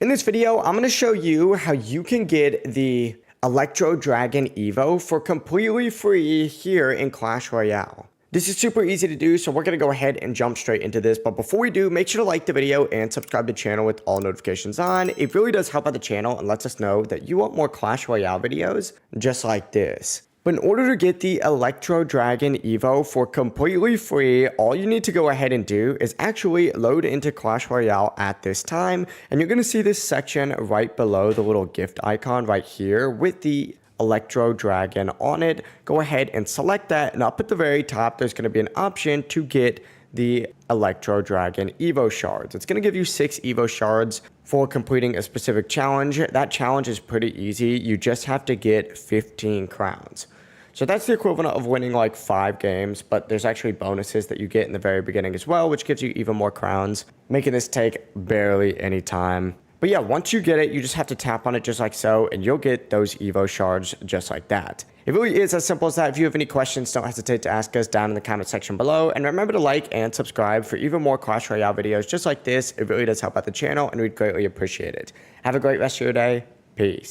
In this video, I'm going to show you how you can get the Electro Dragon Evo for completely free here in Clash Royale. This is super easy to do, so we're going to go ahead and jump straight into this. But before we do, make sure to like the video and subscribe to the channel with all notifications on. It really does help out the channel and lets us know that you want more Clash Royale videos just like this. But in order to get the Electro Dragon Evo for completely free, all you need to go ahead and do is actually load into Clash Royale at this time. And you're going to see this section right below the little gift icon right here with the Electro Dragon on it. Go ahead and select that. And up at the very top, there's going to be an option to get the Electro Dragon Evo shards. It's going to give you 6 Evo shards for completing a specific challenge. That challenge is pretty easy. You just have to get 15 crowns. So that's the equivalent of winning like 5 games, but there's actually bonuses that you get in the very beginning as well, which gives you even more crowns, making this take barely any time. But yeah, once you get it, you just have to tap on it just like so, and you'll get those Evo shards just like that. It really is as simple as that. If you have any questions, don't hesitate to ask us down in the comment section below. And remember to like and subscribe for even more Clash Royale videos just like this. It really does help out the channel, and we'd greatly appreciate it. Have a great rest of your day. Peace.